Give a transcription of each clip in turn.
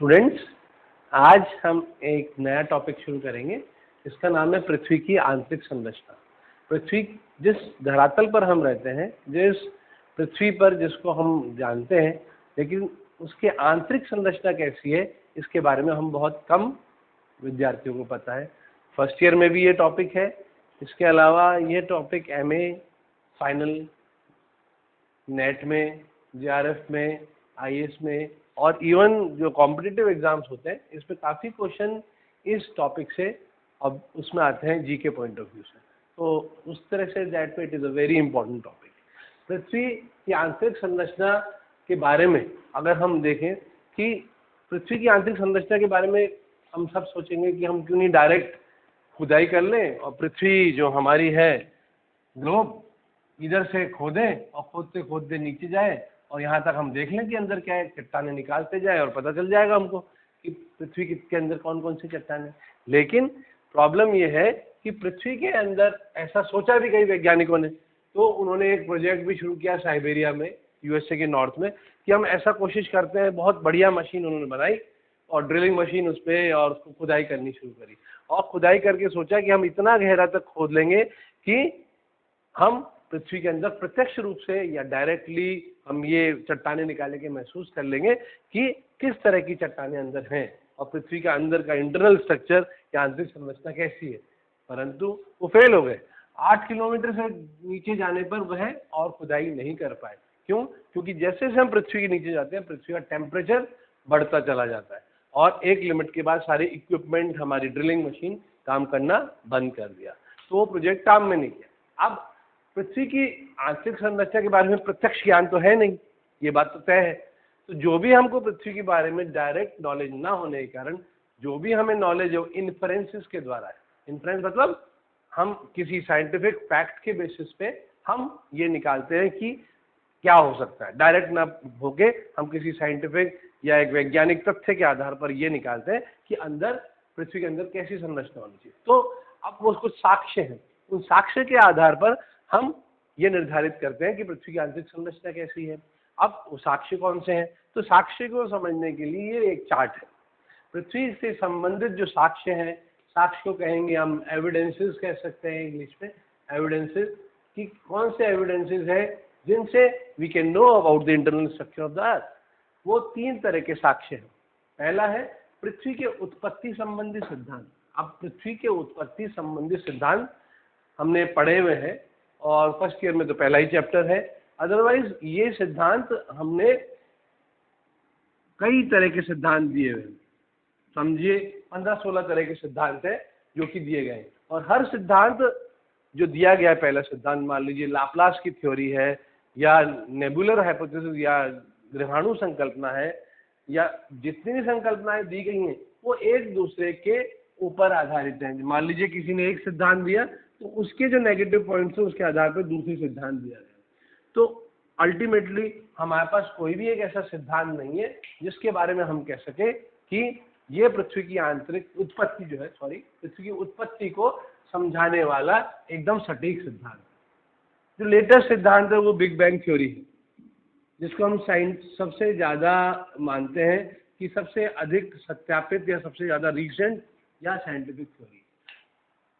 Students, आज हम एक नया टॉपिक शुरू करेंगे। इसका नाम है पृथ्वी की आंतरिक संरचना। पृथ्वी, जिस धरातल पर हम रहते हैं, जिस पृथ्वी पर जिसको हम जानते हैं, लेकिन उसके आंतरिक संरचना कैसी है इसके बारे में हम बहुत कम विद्यार्थियों को पता है। फर्स्ट ईयर में भी ये टॉपिक है। इसके अलावा ये टॉपिक MA फाइनल, नेट में, JRF में, IAS में और इवन जो कॉम्पिटिटिव एग्जाम्स होते हैं इसमें काफ़ी क्वेश्चन इस टॉपिक से अब उसमें आते हैं GK पॉइंट ऑफ व्यू से। तो उस तरह से that it is a very important topic. पृथ्वी की आंतरिक संरचना के बारे में अगर हम देखें कि पृथ्वी की आंतरिक संरचना के बारे में हम सब सोचेंगे कि हम क्यों नहीं डायरेक्ट खुदाई कर लें और पृथ्वी जो हमारी है ग्लोब इधर से खोदें और खोदते खोदते नीचे जाए और यहाँ तक हम देख लें कि अंदर क्या है, चट्टानें निकालते जाए और पता चल जाएगा हमको कि पृथ्वी के अंदर कौन कौन सी चट्टानें। लेकिन प्रॉब्लम ये है कि पृथ्वी के अंदर ऐसा सोचा भी कई वैज्ञानिकों ने, तो उन्होंने एक प्रोजेक्ट भी शुरू किया साइबेरिया में, USA के नॉर्थ में, कि हम ऐसा कोशिश करते हैं। बहुत बढ़िया मशीन उन्होंने बनाई और ड्रिलिंग मशीन उस पर, और उसको खुदाई करनी शुरू करी और खुदाई करके सोचा कि हम इतना गहरा तक खोद लेंगे कि हम पृथ्वी के अंदर प्रत्यक्ष रूप से या डायरेक्टली हम ये चट्टानें निकाले के महसूस कर लेंगे कि किस तरह की चट्टानें अंदर हैं और पृथ्वी का अंदर का इंटरनल स्ट्रक्चर या आंतरिक संरचना कैसी है। परंतु वो फेल हो गए। 8 किलोमीटर से नीचे जाने पर वह और खुदाई नहीं कर पाए। क्यों? क्योंकि जैसे जैसे हम पृथ्वी के नीचे जाते हैं पृथ्वी का टेम्परेचर बढ़ता चला जाता है और एक लिमिट के बाद सारे इक्विपमेंट, हमारी ड्रिलिंग मशीन काम करना बंद कर दिया, तो वो प्रोजेक्ट काम में नहीं किया। अब पृथ्वी की आंतरिक संरचना के बारे में प्रत्यक्ष ज्ञान तो है नहीं, ये बात तो तय है। तो जो भी हमको पृथ्वी के बारे में डायरेक्ट नॉलेज ना होने के कारण जो भी हमें नॉलेज है वो इन्फरेंसेस के द्वारा है। इन्फरेंस मतलब हम किसी साइंटिफिक फैक्ट के बेसिस पे हम ये निकालते हैं कि क्या हो सकता है। डायरेक्ट ना होके हम किसी साइंटिफिक या एक वैज्ञानिक तथ्य के आधार पर ये निकालते हैं कि अंदर पृथ्वी के अंदर कैसी संरचना होनी चाहिए। तो अब वो कुछ साक्ष्य हैं, उन साक्ष्य के आधार पर हम ये निर्धारित करते हैं कि पृथ्वी की आंतरिक संरचना कैसी है। अब वो साक्ष्य कौन से हैं? तो साक्ष्य को समझने के लिए ये एक चार्ट है। पृथ्वी से संबंधित जो साक्ष्य हैं, साक्ष्य को कहेंगे हम एविडेंसेस कह सकते हैं इंग्लिश में। एविडेंसेस कि कौन से एविडेंसेस है जिनसे we can know about the internal structure of the earth. वो 3 तरह के साक्ष्य हैं। पहला है पृथ्वी के उत्पत्ति संबंधी सिद्धांत। अब पृथ्वी के उत्पत्ति संबंधी सिद्धांत हमने पढ़े हुए हैं और फर्स्ट ईयर में तो पहला ही चैप्टर है। अदरवाइज ये सिद्धांत हमने कई तरह के सिद्धांत दिए हुए हैं, समझिए 15-16 तरह के सिद्धांत है जो कि दिए गए हैं। और हर सिद्धांत जो दिया गया है, पहला सिद्धांत मान लीजिए लाप्लास की थ्योरी है या नेबुलर हाइपोथेसिस या ग्रहाणु संकल्पना है, या जितनी भी संकल्पनाएं दी गई हैं वो एक दूसरे के ऊपर आधारित हैं। मान लीजिए किसी ने एक सिद्धांत दिया तो उसके जो नेगेटिव पॉइंट्स है उसके आधार पर दूसरी सिद्धांत दिया गया। तो अल्टीमेटली हमारे पास कोई भी एक ऐसा सिद्धांत नहीं है जिसके बारे में हम कह सके कि ये पृथ्वी की आंतरिक उत्पत्ति जो है, पृथ्वी की उत्पत्ति को समझाने वाला एकदम सटीक सिद्धांत। जो लेटेस्ट सिद्धांत है वो बिग बैंग थ्योरी है, जिसको हम साइंस सबसे ज़्यादा मानते हैं कि सबसे अधिक सत्यापित या सबसे ज़्यादा रिसेंट या साइंटिफिक थ्योरी।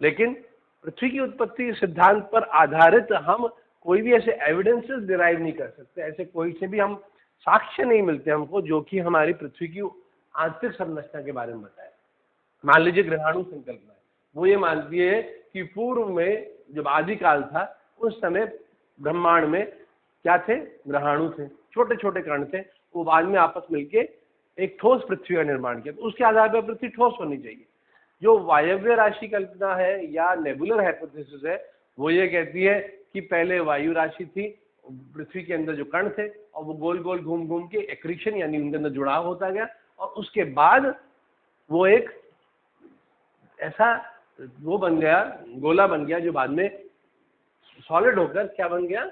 लेकिन पृथ्वी की उत्पत्ति सिद्धांत पर आधारित हम कोई भी ऐसे एविडेंसेस डिराइव नहीं कर सकते। ऐसे कोई से भी हम साक्ष्य नहीं मिलते हमको जो कि हमारी पृथ्वी की आंतरिक संरचना के बारे में बताए। मान लीजिए ग्रहाणु संकल्पना है, वो ये मानती है कि पूर्व में जब आदिकाल था उस समय ब्रह्मांड में क्या थे? ग्रहाणु थे, छोटे छोटे कण थे। वो बाद में आपस मिलके एक ठोस पृथ्वी का निर्माण किया। तो उसके आधार पर पृथ्वी ठोस होनी चाहिए। जो वायव्य राशि कल्पना है या नेबुलर हाइपोथेसिस है वो ये कहती है कि पहले वायु राशि थी, पृथ्वी के अंदर जो कण थे और वो गोल गोल घूम घूम के एक्रीशन यानी उनके अंदर जुड़ाव होता गया और उसके बाद वो एक ऐसा वो बन गया, गोला बन गया, जो बाद में सॉलिड होकर क्या बन गया?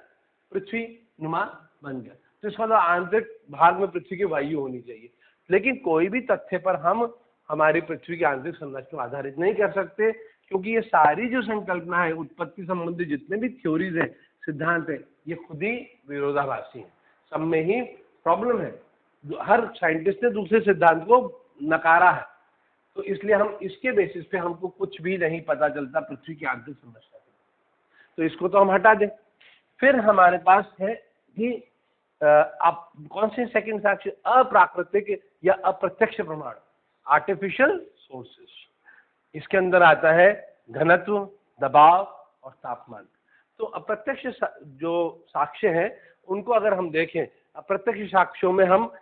पृथ्वी नुमा बन गया। तो इसका मतलब आंतरिक भाग में पृथ्वी की वायु होनी चाहिए। लेकिन कोई भी तथ्य पर हम हमारी पृथ्वी की आंतरिक संरचना को आधारित नहीं कर सकते, क्योंकि ये सारी जो संकल्पना है, उत्पत्ति संबंधी जितने भी थ्योरीज है, सिद्धांत है, ये खुद ही विरोधाभासी हैं। सब में ही प्रॉब्लम है। हर साइंटिस्ट ने दूसरे सिद्धांत को नकारा है, तो इसलिए हम इसके बेसिस पे हमको कुछ भी नहीं पता चलता पृथ्वी की आंतरिक संरचना, तो इसको तो हम हटा दें। फिर हमारे पास है कि आप कौन से सेकंड साक्ष्य, अप्राकृतिक या अप्रत्यक्ष प्रमाण, आर्टिफिशियल सोर्सेस। इसके अंदर आता है घनत्व, दबाव और तापमान। तो अप्रत्यक्ष जो साक्ष्य हैं उनको अगर हम देखें, अप्रत्यक्ष साक्ष्यों में हम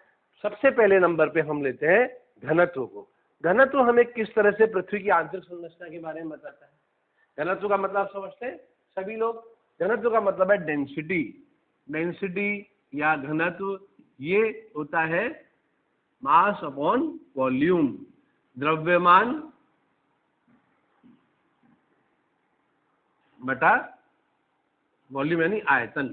सबसे पहले नंबर पे हम लेते हैं घनत्व को। घनत्व हमें किस तरह से पृथ्वी की आंतरिक संरचना के बारे में बताता है। घनत्व का मतलब समझते हैं सभी लोग। घनत्व का मतलब है डेंसिटी। डेंसिटी या घनत्व ये होता है मास अपॉन वॉल्यूम, द्रव्यमान बटा वॉल्यूम यानी आयतन।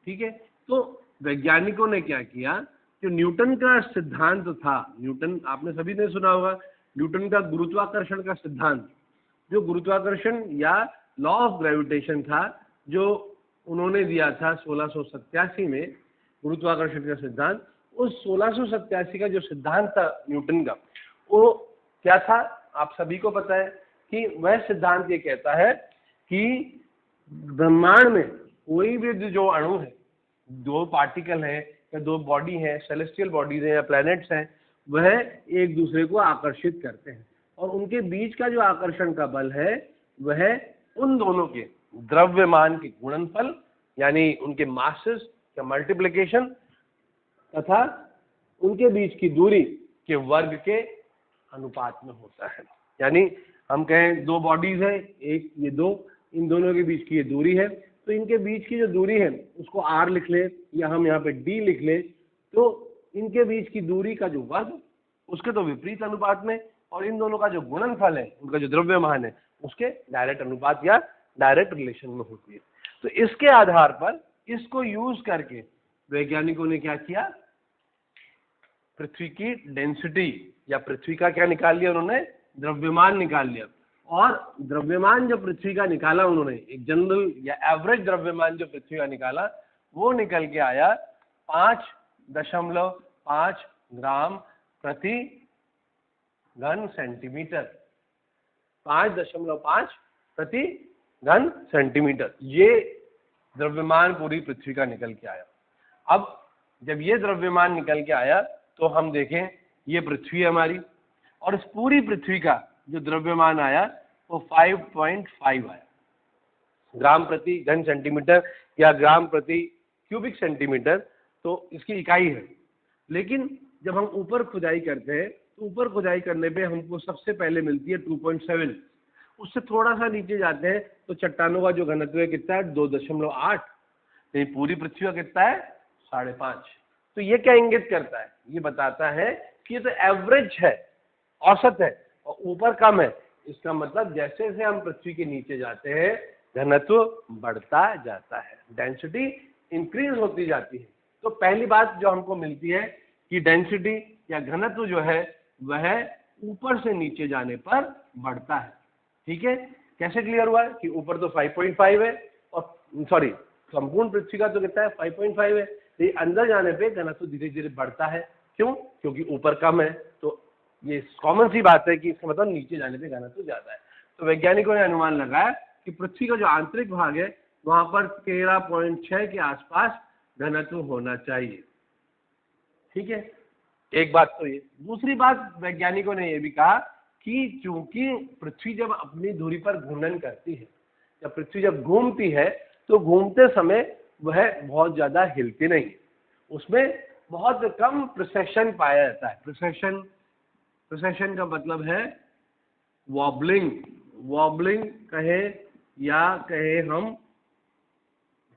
ठीक है, तो वैज्ञानिकों ने क्या किया, जो न्यूटन का सिद्धांत था, न्यूटन आपने सभी ने सुना होगा, न्यूटन का गुरुत्वाकर्षण का सिद्धांत, जो गुरुत्वाकर्षण या लॉ ऑफ ग्रेविटेशन था, जो उन्होंने दिया था 1687 में, गुरुत्वाकर्षण का सिद्धांत। उस 1687 का जो सिद्धांत था न्यूटन का, वो क्या था आप सभी को पता है कि वह सिद्धांत ये कहता है कि ब्रह्मांड में कोई भी जो अणु है, दो पार्टिकल है या दो बॉडी है, सेलेस्टियल बॉडीज है या प्लैनेट्स हैं, वह एक दूसरे को आकर्षित करते हैं, और उनके बीच का जो आकर्षण का बल है वह उन दोनों के द्रव्यमान के गुणनफल यानी उनके मासेस या मल्टीप्लिकेशन तथा उनके बीच की दूरी के वर्ग के अनुपात में होता है। यानी हम कहें दो बॉडीज है, एक ये दो, इन दोनों के बीच की ये दूरी है, तो इनके बीच की जो दूरी है उसको r लिख ले या हम यहाँ पे d लिख ले, तो इनके बीच की दूरी का जो वर्ग उसके तो विपरीत अनुपात में, और इन दोनों का जो गुणनफल है, उनका जो द्रव्यमान है, उसके डायरेक्ट अनुपात या डायरेक्ट रिलेशन में होती है। तो इसके आधार पर इसको यूज करके वैज्ञानिकों ने क्या किया, पृथ्वी की डेंसिटी या पृथ्वी का क्या निकाल लिया उन्होंने, द्रव्यमान निकाल लिया। और द्रव्यमान जो पृथ्वी का निकाला उन्होंने, एक जनरल या एवरेज द्रव्यमान जो पृथ्वी का निकाला, वो निकल के आया 5.5 ग्राम प्रति घन सेंटीमीटर। 5.5 प्रति घन सेंटीमीटर ये द्रव्यमान पूरी पृथ्वी का निकल के आया। अब जब ये द्रव्यमान निकल के आया तो हम देखें ये पृथ्वी है हमारी, और इस पूरी पृथ्वी का जो द्रव्यमान आया वो 5.5 आया ग्राम प्रति घन सेंटीमीटर या ग्राम प्रति क्यूबिक सेंटीमीटर, तो इसकी इकाई है। लेकिन जब हम ऊपर खुदाई करते हैं तो ऊपर खुदाई करने पे हमको सबसे पहले मिलती है 2.7। उससे थोड़ा सा नीचे जाते हैं तो चट्टानों का जो घनत्व है कितना है, 2.8। नहीं, पूरी पृथ्वी का कितना है, 5.5। तो ये क्या इंगित करता है, ये बताता है कि ये तो एवरेज है, औसत है, और ऊपर कम है। इसका मतलब जैसे जैसे हम पृथ्वी के नीचे जाते हैं घनत्व बढ़ता जाता है, डेंसिटी इंक्रीज होती जाती है। तो पहली बात जो हमको मिलती है कि डेंसिटी या घनत्व जो है वह ऊपर से नीचे जाने पर बढ़ता है। ठीक है, कैसे क्लियर हुआ कि ऊपर तो 5.5 है, और सॉरी संपूर्ण पृथ्वी का तो कितना है, 5.5 है। ये अंदर जाने पे घनत्व धीरे धीरे बढ़ता है। क्यों, क्योंकि ऊपर कम है। तो ये कॉमन सी बात है कि इसका मतलब नीचे जाने पे घनत्व ज्यादा है। तो वैज्ञानिकों ने अनुमान लगाया कि पृथ्वी का जो आंतरिक भाग है वहां पर 13.6 के आसपास घनत्व होना चाहिए। ठीक है, एक बात तो ये। दूसरी बात वैज्ञानिकों ने यह भी कहा कि चूंकि पृथ्वी जब अपनी धुरी पर घूर्णन करती है, जब पृथ्वी जब घूमती है तो घूमते समय वह बहुत ज्यादा हिलती नहीं, उसमें बहुत कम प्रिसेशन पाया जाता है। प्रिसेशन का मतलब है वॉबलिंग। वॉबलिंग कहे या कहे हम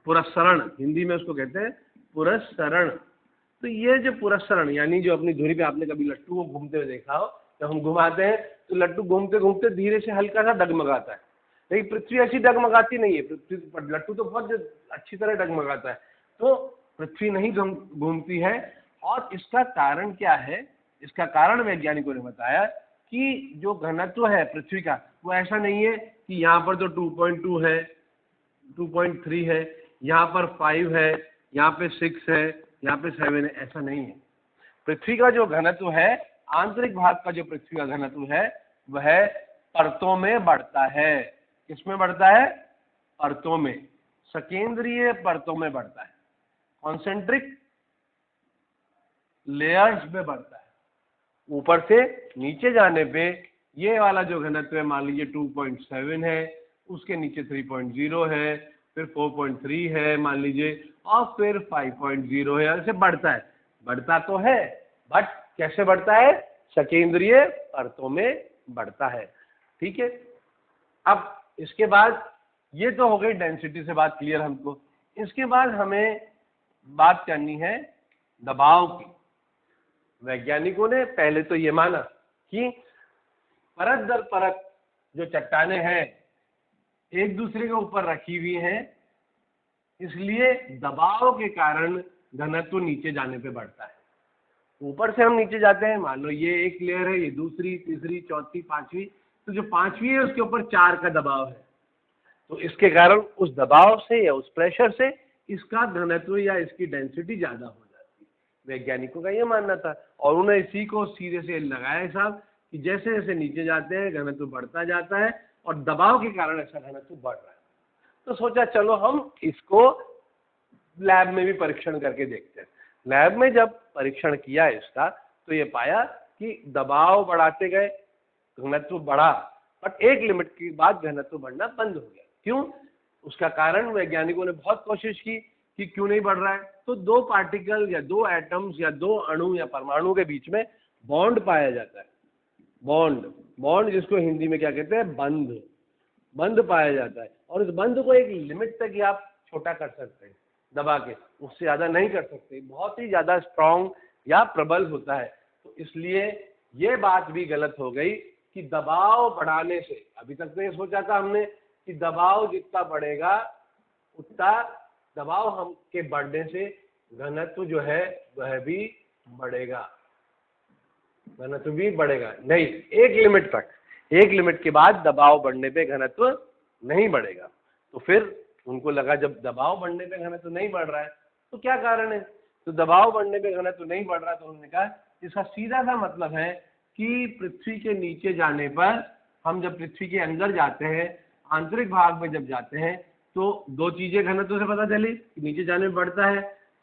पुरस्सरण, हिंदी में उसको कहते हैं पुरस्सरण। तो ये जो पुरस्सरण यानी जो अपनी धुरी पे आपने कभी लट्टू को घूमते हुए देखा हो, जब हम घुमाते हैं तो लट्टू घूमते घूमते धीरे से हल्का सा डगमगाता है, लेकिन पृथ्वी ऐसी डगमगाती नहीं है। पृथ्वी पर लट्टू तो बहुत अच्छी तरह डगमगाता है, तो पृथ्वी नहीं घूमती है। और इसका कारण क्या है, इसका कारण वैज्ञानिकों ने बताया कि जो घनत्व है पृथ्वी का वो ऐसा नहीं है कि यहाँ पर तो 2.2 है, 2.3 है, यहाँ पर 5 है, यहाँ पे 6 है, यहाँ पे 7 है, ऐसा नहीं है। पृथ्वी का जो घनत्व है, आंतरिक भाग का जो पृथ्वी का घनत्व है, वह परतों में बढ़ता है। किसमें बढ़ता है? परतों में, सकेंद्रीय परतों में बढ़ता है, कॉन्सेंट्रिक लेयर्स में बढ़ता है। ऊपर से नीचे जाने पे ये वाला जो घनत्व है, मान लीजिए 2.7 है, उसके नीचे 3.0 है, फिर 4.3 है मान लीजिए, और फिर 5.0 है, ऐसे बढ़ता है। बढ़ता तो है, बट कैसे बढ़ता है? सकेंद्रीय परतों में बढ़ता है। ठीक है। अब इसके बाद ये तो हो गई डेंसिटी से बात क्लियर हमको। इसके बाद हमें बात करनी है दबाव की। वैज्ञानिकों ने पहले तो ये माना कि परत दर परत जो चट्टानें हैं एक दूसरे के ऊपर रखी हुई हैं, इसलिए दबाव के कारण घनत्व नीचे जाने पे बढ़ता है। ऊपर से हम नीचे जाते हैं, मान लो ये एक लेयर है, ये दूसरी, तीसरी, चौथी, पांचवी, तो जो पांचवी है उसके ऊपर 4 का दबाव है, तो इसके कारण उस दबाव से या उस प्रेशर से इसका घनत्व या इसकी डेंसिटी ज्यादा हो जाती है। वैज्ञानिकों का ये मानना था, और उन्होंने इसी को सीधे से लगाया हिसाब कि जैसे जैसे नीचे जाते हैं घनत्व बढ़ता जाता है, और दबाव के कारण ऐसा घनत्व बढ़ रहा है। तो सोचा चलो हम इसको लैब में भी परीक्षण करके देखते हैं। लैब में जब परीक्षण किया इसका, तो ये पाया कि दबाव बढ़ाते गए, घनत्व बढ़ा, बट एक लिमिट के बाद घनत्व बढ़ना बंद हो गया। क्यों? उसका कारण वैज्ञानिकों ने बहुत कोशिश की कि क्यों नहीं बढ़ रहा है। तो 2 पार्टिकल या 2 एटम्स या 2 अणु या परमाणु के बीच में बॉन्ड पाया जाता है। बॉन्ड जिसको हिंदी में क्या कहते हैं? बंध पाया जाता है, और इस बंध को एक लिमिट तक ही आप छोटा कर सकते हैं दबा के, उससे ज्यादा नहीं कर सकते, बहुत ही ज्यादा स्ट्रॉन्ग या प्रबल होता है। तो इसलिए ये बात भी गलत हो गई कि दबाव बढ़ाने से, अभी तक तो ये सोचा था हमने कि दबाव जितना बढ़ेगा उतना दबाव हम के बढ़ने से घनत्व जो है वह भी बढ़ेगा, घनत्व भी बढ़ेगा। नहीं, एक लिमिट तक, एक लिमिट के बाद दबाव बढ़ने पे घनत्व नहीं बढ़ेगा। तो फिर उनको लगा जब दबाव बढ़ने पे घनत्व नहीं बढ़ रहा है तो क्या कारण है? तो दबाव बढ़ने पे घनत्व नहीं बढ़ रहा, तो उन्होंने कहा इसका सीधा सा मतलब है कि पृथ्वी के नीचे जाने पर, हम जब पृथ्वी के अंदर जाते हैं, आंतरिक भाग में जब जाते हैं, तो 2 चीजें घनत्व से पता चली कि नीचे जाने में बढ़ता है,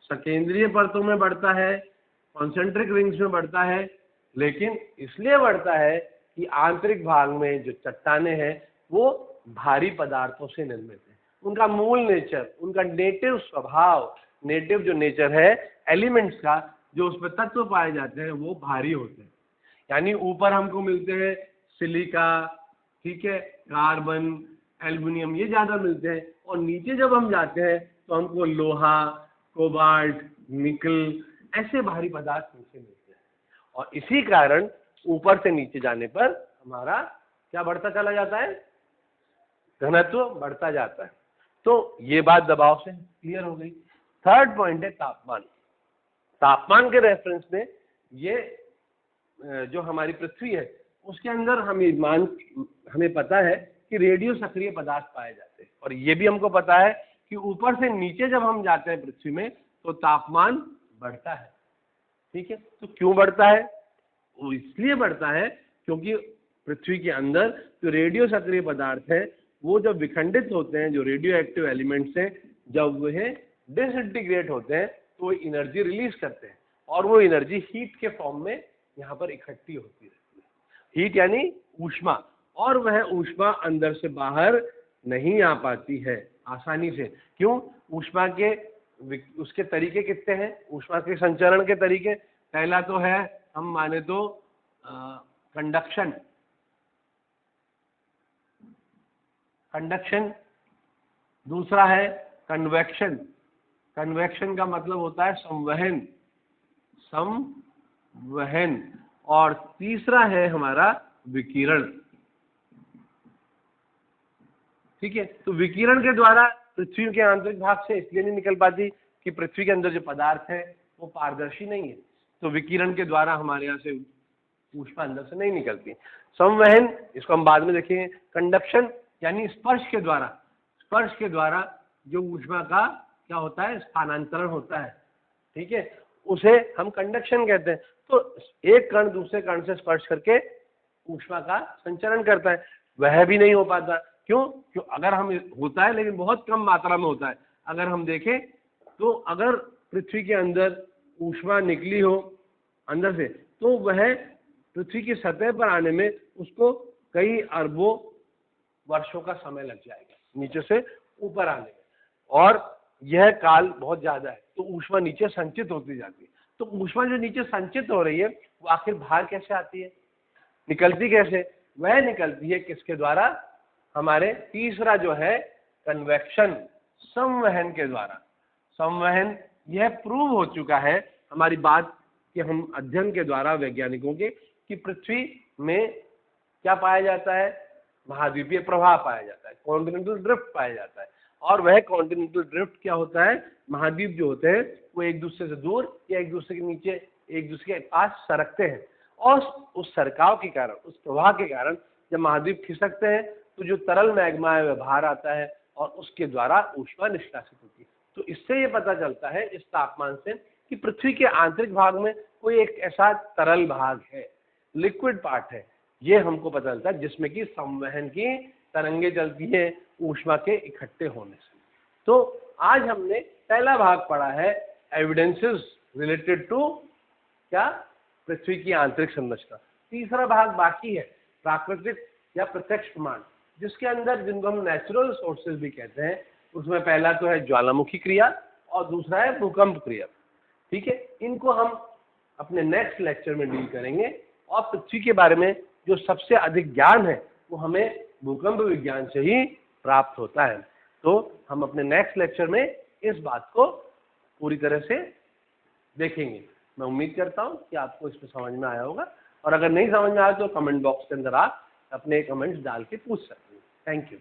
सकेंद्रीय परतों में बढ़ता है, कॉन्सेंट्रिक रिंग्स में बढ़ता है, लेकिन इसलिए बढ़ता है कि आंतरिक भाग में जो चट्टानें हैं वो भारी पदार्थों से निर्मित है। उनका मूल नेचर, उनका नेटिव स्वभाव, नेटिव जो नेचर है एलिमेंट्स का, जो उसमें तत्व पाए जाते हैं वो भारी होते हैं। यानी ऊपर हमको मिलते हैं सिलिका, ठीक है, कार्बन, एल्युमिनियम, ये ज्यादा मिलते हैं, और नीचे जब हम जाते हैं तो हमको लोहा, कोबाल्ट, निकल, ऐसे भारी पदार्थ नीचे मिलते हैं। और इसी कारण ऊपर से नीचे जाने पर हमारा क्या बढ़ता चला जाता है? घनत्व बढ़ता जाता है। तो ये बात दबाव से क्लियर हो गई। थर्ड पॉइंट है तापमान। तापमान के रेफरेंस में ये जो हमारी पृथ्वी है उसके अंदर हमें पता है कि रेडियो सक्रिय पदार्थ पाए जाते हैं, और ये भी हमको पता है कि ऊपर से नीचे जब हम जाते हैं पृथ्वी में तो तापमान बढ़ता है। ठीक है, तो क्यों बढ़ता है? वो इसलिए बढ़ता है क्योंकि पृथ्वी के अंदर जो रेडियो सक्रिय पदार्थ है वो जब विखंडित होते हैं, जो रेडियो एक्टिव एलिमेंट्स हैं, जब वह डिसइंटीग्रेट होते हैं तो वो एनर्जी रिलीज करते हैं, और वो एनर्जी हीट के फॉर्म में यहाँ पर इकट्ठी होती रहती है। हीट यानी ऊष्मा, और वह ऊष्मा अंदर से बाहर नहीं आ पाती है आसानी से। क्यों? ऊष्मा के उसके तरीके कितने हैं? ऊष्मा के संचरण के तरीके, पहला तो है हम माने तो कंडक्शन। दूसरा है कन्वेक्शन। कन्वेक्शन का मतलब होता है संवहन। और तीसरा है हमारा विकिरण। ठीक है, तो विकिरण के द्वारा पृथ्वी के आंतरिक भाग से इसलिए नहीं निकल पाती कि पृथ्वी के अंदर जो पदार्थ है वो पारदर्शी नहीं है, तो विकिरण के द्वारा हमारे यहाँ से ऊष्मा अंदर से नहीं निकलती। संवहन, इसको हम बाद में देखेंगे। कंडक्शन यानी स्पर्श के द्वारा जो ऊष्मा का क्या होता है? स्थानांतरण होता है। ठीक है, उसे हम कंडक्शन कहते हैं। तो एक कण दूसरे कण से स्पर्श करके ऊष्मा का संचरण करता है, वह भी नहीं हो पाता। क्यों? क्यों? अगर हम होता है लेकिन बहुत कम मात्रा में होता है। अगर हम देखें तो अगर पृथ्वी के अंदर ऊष्मा निकली हो अंदर से, तो वह पृथ्वी की सतह पर आने में उसको कई अरबों वर्षों का समय लग जाएगा नीचे से ऊपर आने में, और यह काल बहुत ज्यादा है। तो ऊष्मा नीचे संचित होती जाती है। तो ऊष्मा जो नीचे संचित हो रही है वो आखिर बाहर कैसे आती है, निकलती कैसे? वह निकलती है किसके द्वारा? हमारे तीसरा जो है कन्वेक्शन, संवहन के द्वारा। संवहन यह प्रूव हो चुका है हमारी बात कि हम अध्ययन के द्वारा वैज्ञानिकों के, कि पृथ्वी में क्या पाया जाता है? महाद्वीपीय प्रवाह पाया जाता है, कॉन्टिनेंटल ड्रिफ्ट पाया जाता है। और वह कॉन्टिनेंटल ड्रिफ्ट क्या होता है? महाद्वीप जो होते हैं वो एक दूसरे से दूर या एक दूसरे के नीचे, एक दूसरे के पास सरकते हैं, और उस सरकाव के कारण, उस प्रवाह के कारण जब महाद्वीप खिसकते हैं तो जो तरल मैग्मा है वह बाहर आता है और उसके द्वारा ऊष्मा निष्कासित होती है। तो इससे ये पता चलता है इस तापमान से कि पृथ्वी के आंतरिक भाग में कोई एक ऐसा तरल भाग है, लिक्विड पार्ट है, ये हमको पता चलता है, जिसमें कि संवहन की तरंगे चलती है ऊष्मा के इकट्ठे होने से। तो आज हमने पहला भाग पढ़ा है एविडेंसेस रिलेटेड टू क्या? पृथ्वी की आंतरिक संरचना। तीसरा भाग बाकी है, प्राकृतिक या प्रत्यक्ष प्रमाण, जिसके अंदर, जिनको हम नेचुरल सोर्सेज भी कहते हैं, उसमें पहला तो है ज्वालामुखी क्रिया और दूसरा है भूकंप क्रिया। ठीक है, इनको हम अपने नेक्स्ट लेक्चर में डील करेंगे। और पृथ्वी के बारे में जो सबसे अधिक ज्ञान है वो हमें भूकंप विज्ञान से ही प्राप्त होता है। तो हम अपने नेक्स्ट लेक्चर में इस बात को पूरी तरह से देखेंगे। मैं उम्मीद करता हूं कि आपको इसमें समझ में आया होगा, और अगर नहीं समझ में आया तो कमेंट बॉक्स के अंदर आप अपने कमेंट्स डाल के पूछ सकते हैं। Thank you.